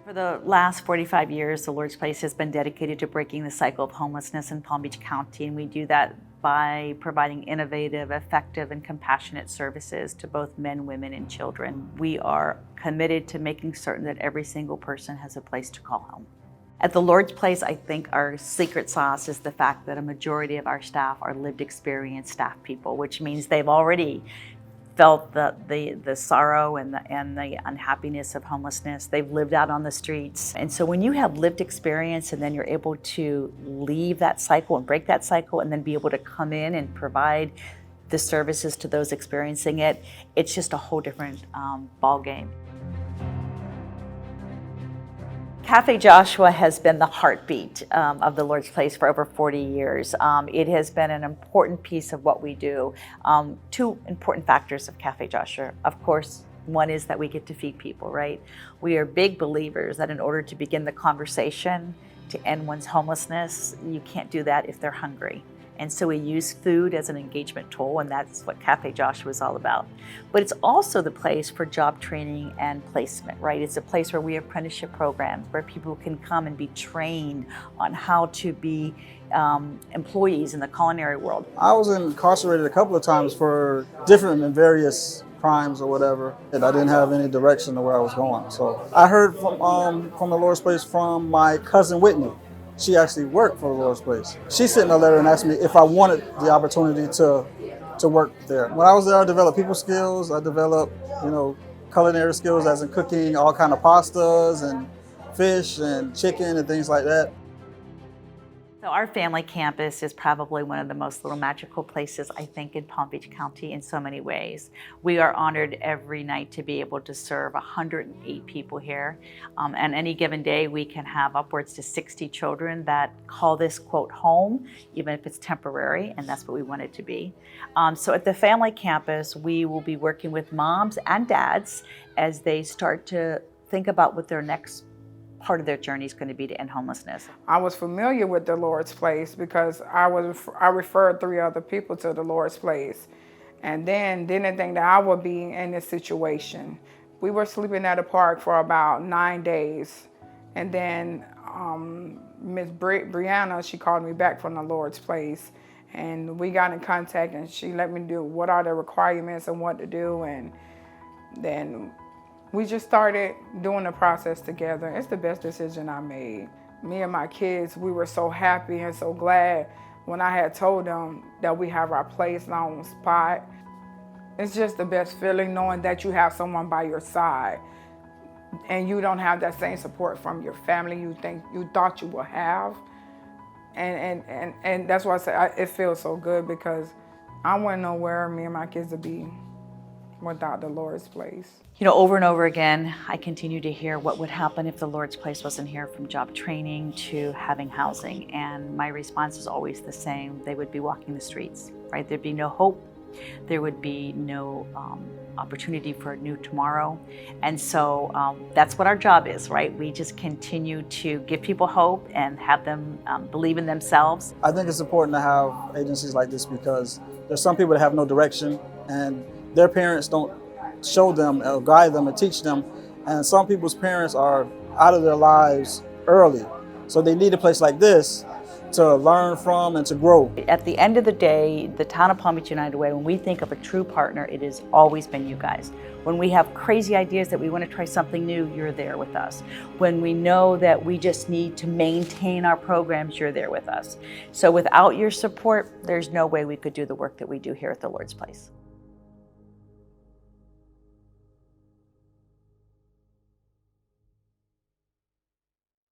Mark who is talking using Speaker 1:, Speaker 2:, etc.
Speaker 1: For the last 45 years, the Lord's Place has been dedicated to breaking the cycle of homelessness in Palm Beach County, and we do that by providing innovative, effective, and compassionate services to both men, women, and children. We are committed to making certain that every single person has a place to call home. At the Lord's Place, I think our secret sauce is the fact that a majority of our staff are lived experience staff people, which means they've already felt the sorrow and the unhappiness of homelessness. They've lived out on the streets. And so when you have lived experience and then you're able to leave that cycle and break that cycle and then be able to come in and provide the services to those experiencing it, it's just a whole different ball game. Cafe Joshua has been the heartbeat of the Lord's Place for over 40 years. It has been an important piece of what we do. Two important factors of Cafe Joshua. Of course, one is that we get to feed people, right? We are big believers that in order to begin the conversation to end one's homelessness, you can't do that if they're hungry. And so we use food as an engagement tool, and that's what Cafe Joshua is all about. But it's also the place for job training and placement, right? It's a place where we have apprenticeship programs where people can come and be trained on how to be employees in the culinary world.
Speaker 2: I was incarcerated a couple of times for different and various crimes or whatever, and I didn't have any direction to where I was going. So I heard from the Lord's Place from my cousin Whitney. She actually worked for the Lord's Place. She sent me a letter and asked me if I wanted the opportunity to work there. When I was there, I developed people skills. I developed, culinary skills, as in cooking all kind of pastas and fish and chicken and things like that.
Speaker 1: So our family campus is probably one of the most little magical places, I think, in Palm Beach County in so many ways. We are honored every night to be able to serve 108 people here. And any given day, we can have upwards to 60 children that call this, quote, home, even if it's temporary, and that's what we want it to be. So at the family campus, we will be working with moms and dads as they start to think about what their next part of their journey is going to be to end homelessness.
Speaker 3: I was familiar with the Lord's Place because I referred 3 other people to the Lord's Place, and then didn't think that I would be in this situation. We were sleeping at a park for about 9 days, and then Miss Brianna, she called me back from the Lord's Place, and we got in contact, and she let me do what are the requirements and what to do, and then we just started doing the process together. It's the best decision I made. Me and my kids, we were so happy and so glad when I had told them that we have our place now on spot. It's just the best feeling knowing that you have someone by your side and you don't have that same support from your family you thought you would have. And that's why I say it feels so good, because I wouldn't know where me and my kids would be without the Lord's Place.
Speaker 1: Over and over again, I continue to hear what would happen if the Lord's Place wasn't here, from job training to having housing. And my response is always the same. They would be walking the streets, right? There'd be no hope. There would be no opportunity for a new tomorrow. And so that's what our job is, right? We just continue to give people hope and have them believe in themselves.
Speaker 2: I think it's important to have agencies like this because there's some people that have no direction and their parents don't show them or guide them and teach them. And some people's parents are out of their lives early. So they need a place like this to learn from and to grow.
Speaker 1: At the end of the day, the Town of Palm Beach United Way, when we think of a true partner, it has always been you guys. When we have crazy ideas that we want to try something new, you're there with us. When we know that we just need to maintain our programs, you're there with us. So without your support, there's no way we could do the work that we do here at the Lord's Place.